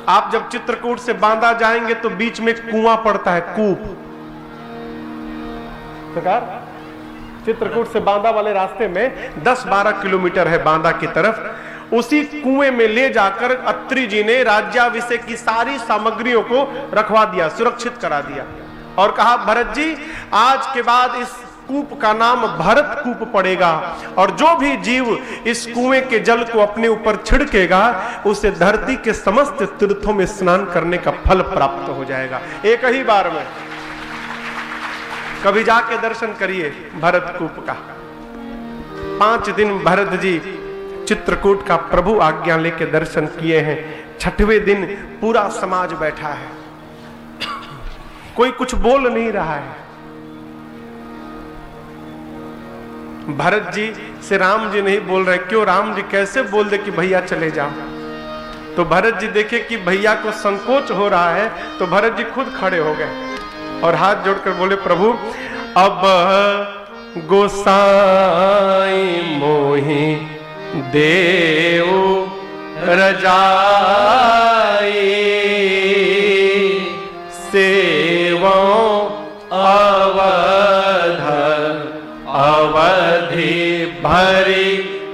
आप जब चित्रकूट से बांदा जाएंगे तो बीच में कुआं पड़ता है, कूप। सरकार, चित्रकूट से बांदा वाले रास्ते में 10-12 किलोमीटर है बांदा की तरफ। उसी कुएं में ले जाकर अत्रि जी ने राज्याभिषेक की सारी सामग्रियों को रखवा दिया, सुरक्षित करा दिया और कहा, भरत जी आज के बाद इस कूप का नाम भरत कूप पड़ेगा और जो भी जीव इस कुएं के जल को अपने ऊपर छिड़केगा उसे धरती के समस्त तीर्थों में स्नान करने का फल प्राप्त हो जाएगा, एक ही बार में। कभी जाके दर्शन करिए भरत कूप का। 5 दिन भरत जी चित्रकूट का प्रभु आज्ञा लेके दर्शन किए हैं। 6वें दिन पूरा समाज बैठा है, कोई कुछ बोल नहीं रहा है। भरत जी से राम जी नहीं बोल रहे, क्यों? राम जी कैसे बोल दे कि भैया चले जाओ? तो भरत जी देखे कि भैया को संकोच हो रहा है, तो भरत जी खुद खड़े हो गए और हाथ जोड़कर बोले, प्रभु अब गोसाई मोहि देव रजाई सेवो अवध अवधि भरी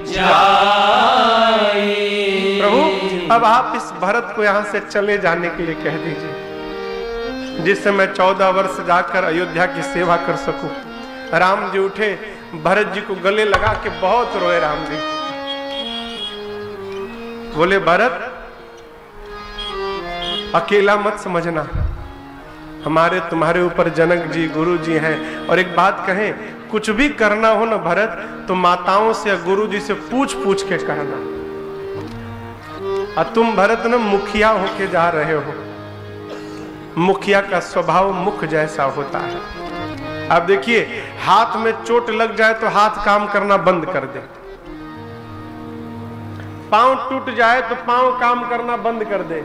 जाई। प्रभु अब आप इस भरत को यहां से चले जाने के लिए कह दीजिए, जिससे मैं 14 वर्ष जाकर अयोध्या की सेवा कर सकूं। राम जी उठे, भरत जी को गले लगा के बहुत रोए। राम जी बोले, भरत अकेला मत समझना, हमारे तुम्हारे ऊपर जनक जी गुरु जी हैं। और एक बात कहें, कुछ भी करना हो ना भरत, तो माताओं से या गुरु जी से पूछ पूछ के करना। और तुम भरत न मुखिया होके जा रहे हो, मुखिया का स्वभाव मुख जैसा होता है। अब देखिए, हाथ में चोट लग जाए तो हाथ काम करना बंद कर दे, पांव टूट जाए तो पांव काम करना बंद कर दे,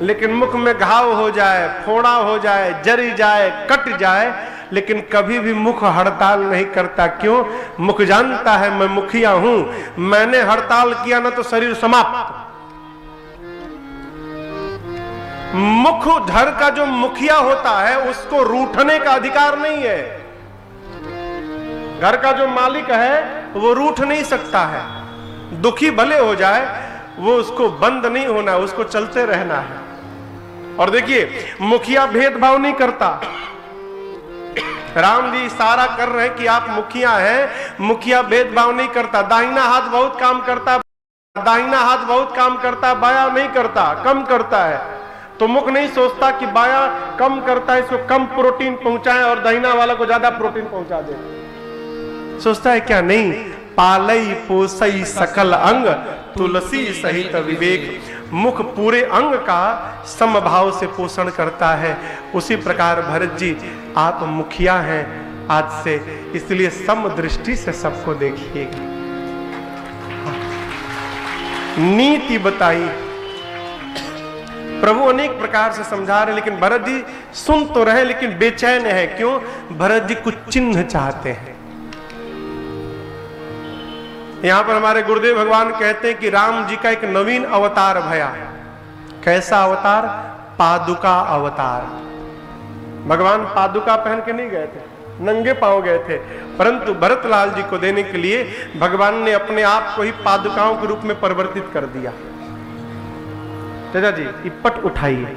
लेकिन मुख में घाव हो जाए, फोड़ा हो जाए, जरी जाए, कट जाए, लेकिन कभी भी मुख हड़ताल नहीं करता। क्यों? मुख जानता है मैं मुखिया हूं, मैंने हड़ताल किया ना तो शरीर समाप्त। मुख घर का जो मुखिया होता है उसको रूठने का अधिकार नहीं है। घर का जो मालिक है वो रूठ नहीं सकता है, दुखी भले हो जाए, वो उसको बंद नहीं होना, उसको चलते रहना है। और देखिए, मुखिया भेदभाव नहीं करता। राम जी इशारा कर रहे हैं कि आप मुखिया हैं, मुखिया भेदभाव नहीं करता। दाहिना हाथ बहुत काम करता, दाहिना हाथ बहुत काम करता, बाया नहीं करता, कम करता है। तो मुख नहीं सोचता कि बाया कम करता है, इसको कम प्रोटीन पहुंचाए और दाहिना वाला को ज्यादा प्रोटीन पहुंचा दे। सोचता है क्या? नहीं, पालई पोसई सकल अंग तुलसी सहित विवेक। मुख पूरे अंग का समभाव से पोषण करता है। उसी प्रकार भरत जी आप मुखिया हैं आज से, इसलिए समदृष्टि से सबको देखिएगा। नीति बताई, प्रभु अनेक प्रकार से समझा रहे, लेकिन भरत जी सुन तो रहे लेकिन बेचैन है। क्यों? भरत जी कुछ चिन्ह चाहते हैं। यहां पर हमारे गुरुदेव भगवान कहते हैं कि राम जी का एक नवीन अवतार भया। कैसा अवतार? पादुका अवतार। भगवान पादुका पहन के नहीं गए थे, नंगे पांव गए थे, परंतु भरतलाल जी को देने के लिए भगवान ने अपने आप को ही पादुकाओं के रूप में परिवर्तित कर दिया। चाचा जी ये पट उठाइए।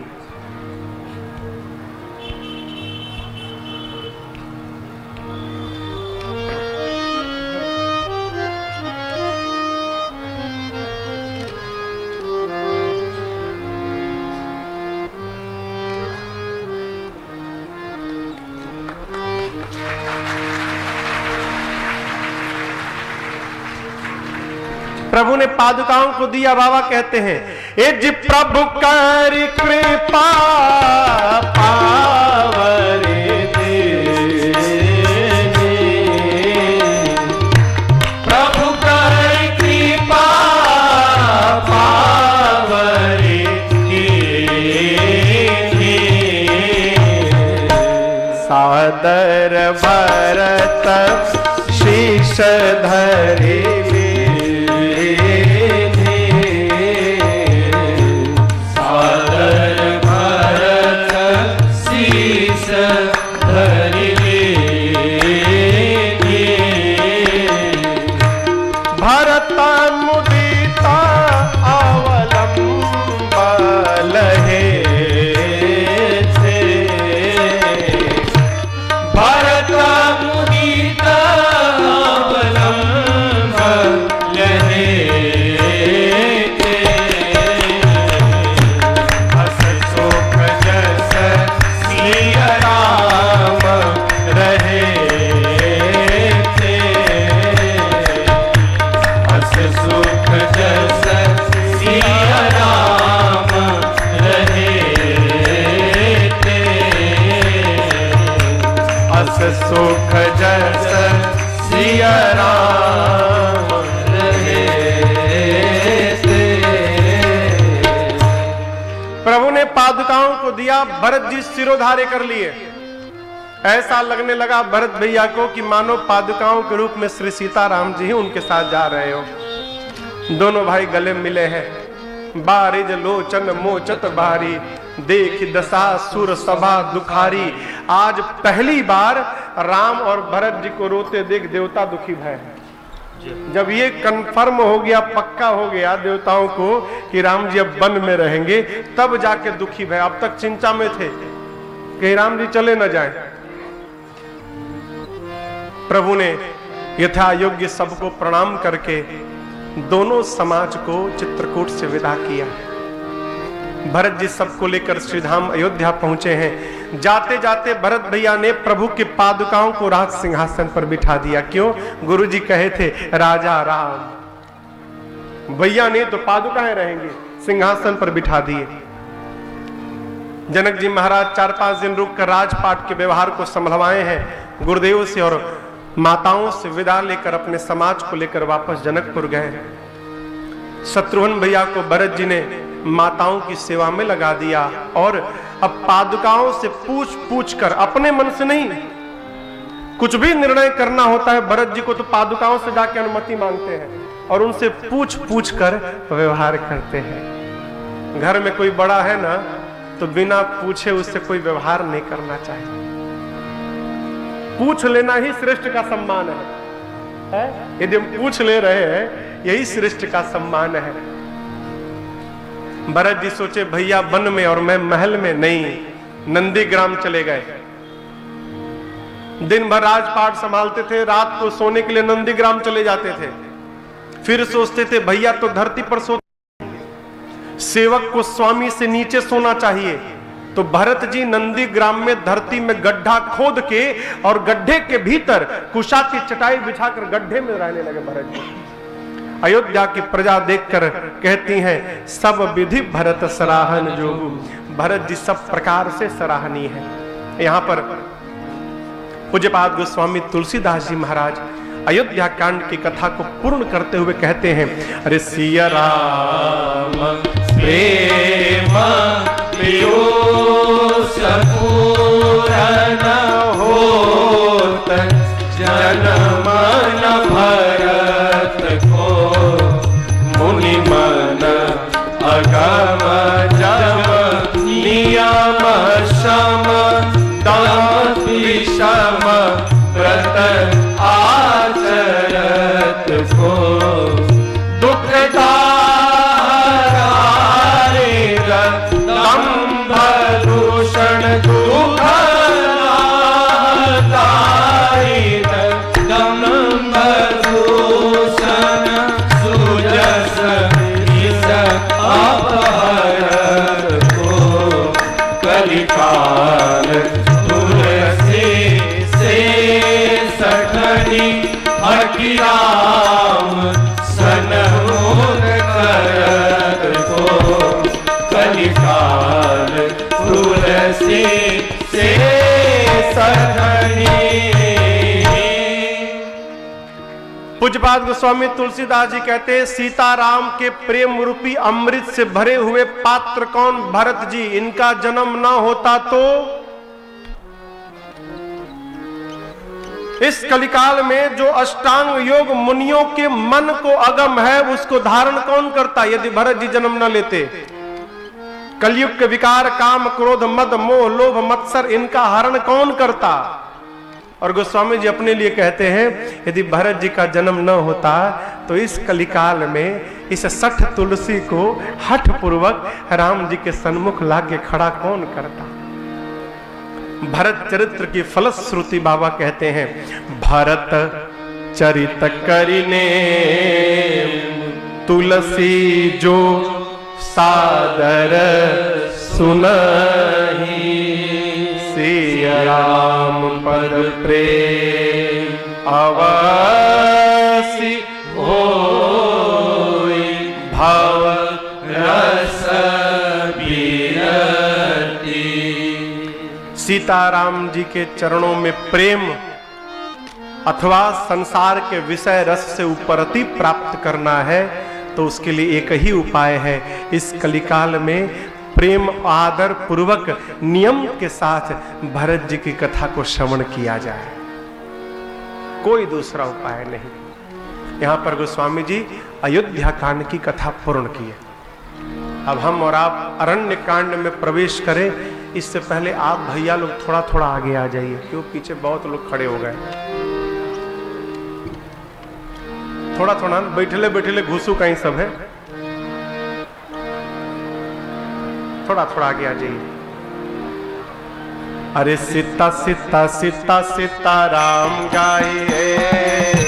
प्रभु ने पादुकाओं को दिया। बाबा कहते हैं, एज प्रभु कर कृपा पावरे देने, प्रभु कर कृपा पावरे देने, सादर भरत शीश धरे, अपने पादुकाओं को दिया, भरत जी सिरोधार्य कर लिए। ऐसा लगने लगा भरत भैया को कि मानो पादुकाओं के रूप में श्री सीताराम जी ही उनके साथ जा रहे हो। दोनों भाई गले मिले हैं। बारिज लोचन मोचत बारी, देख दशा सुर सभा दुखारी। आज पहली बार राम और भरत जी को रोते देख देवता दुखी भय है। जब ये कंफर्म हो गया, पक्का हो गया देवताओं को कि राम जी अब वन में रहेंगे, तब जाके दुखी भय। अब तक चिंता में थे कि राम जी चले न जाएं। प्रभु ने यथा योग्य सबको प्रणाम करके दोनों समाज को चित्रकूट से विदा किया। भरत जी सबको लेकर श्रीधाम अयोध्या पहुंचे हैं। जाते जाते भरत भैया ने प्रभु के पादुकाओं को राज सिंहासन पर बिठा दिया। क्यों? गुरुजी कहे थे राजा राम, भैया ने तो पादुकाएं रहेंगी, सिंहासन पर बिठा दिए। जनक जी महाराज 4-5 दिन रुक कर राजपाट के व्यवहार को संभलवाए हैं। गुरुदेव से और माताओं से विदा लेकर अपने समाज को लेकर वापस जनकपुर गए। शत्रुघ्न भैया को भरत जी ने माताओं की सेवा में लगा दिया और अब पादुकाओं से पूछ पूछ कर, अपने मन से नहीं, कुछ भी निर्णय करना होता है भरत जी को तो पादुकाओं से जाकर अनुमति मांगते हैं और उनसे पूछ पूछ कर व्यवहार करते हैं। घर में कोई बड़ा है ना, तो बिना पूछे उससे कोई व्यवहार नहीं करना चाहिए। पूछ लेना ही श्रेष्ठ का सम्मान है। यदि हम पूछ ले रहे हैं, यही श्रेष्ठ का सम्मान है। भरत जी सोचे भैया वन में और मैं महल में, नहीं, नंदीग्राम चले गए। दिन भर राजपाट संभालते थे, रात को सोने के लिए नंदीग्राम चले जाते थे। फिर सोचते थे भैया तो धरती पर सोते, सेवक को स्वामी से नीचे सोना चाहिए। तो भरत जी नंदीग्राम में धरती में गड्ढा खोद के और गड्ढे के भीतर कुशा की चटाई बिछाकर गड्ढे में रहने लगे भरत जी। अयोध्या की प्रजा देखकर कहती हैं सब विधि भरत सराहन जोगु। भरत जी सब प्रकार से सराहनीय है। यहाँ पर पूज्यपाद गोस्वामी तुलसीदास जी महाराज अयोध्या कांड की कथा को पूर्ण करते हुए कहते हैं, अरे सिया राम प्रेम पूरन होत, जन्म न भरत को मुनि मन अगम जम, नियम शम दान विषम व्रत आचरत को, दुखदा दूषण दुख दम्भ दूषण सुजस इस अपहर को, कलिकाल तुलसी से सठनी हठि राम सनमुख करत को, कलिकाल तुलसी से सधनी। पूज्यपाद गोस्वामी तुलसीदास जी कहते हैं सीताराम के प्रेम रूपी अमृत से भरे हुए पात्र कौन? भरत जी। इनका जन्म ना होता तो इस कलिकाल में जो अष्टांग योग मुनियों के मन को अगम है उसको धारण कौन करता? यदि भरत जी जन्म न लेते, कलयुग के विकार काम क्रोध मद मोह लोभ मत्सर इनका हरण कौन करता? और गोस्वामी जी अपने लिए कहते हैं यदि भरत जी का जन्म न होता तो इस कलिकाल में इस सठ तुलसी को हठ पूर्वक राम जी के सन्मुख लाके खड़ा कौन करता? भरत चरित्र की फलश्रुति बाबा कहते हैं, भरत चरित करिने तुलसी जो सादर सुनहि, सिया राम पद प्रेम अवसि होई, भव रस बिरति। सीताराम जी के चरणों में प्रेम अथवा संसार के विषय रस से उपरति प्राप्त करना है तो उसके लिए एक ही उपाय है, इस कलिकाल में प्रेम आदर पूर्वक नियम के साथ भरत जी की कथा को श्रवण किया जाए, कोई दूसरा उपाय नहीं। यहां पर गोस्वामी जी अयोध्या कांड की कथा पूर्ण की है। अब हम और आप अरण्य कांड में प्रवेश करें, इससे पहले आप भैया लोग थोड़ा थोड़ा आगे आ जाइए, क्यों पीछे बहुत लोग खड़े हो गए। थोड़ा थोड़ा बैठले बैठले घुसू कहीं सब है, थोड़ा थोड़ा आगे आ जाइए। अरे सीता सीता सीता सीता राम गाइए,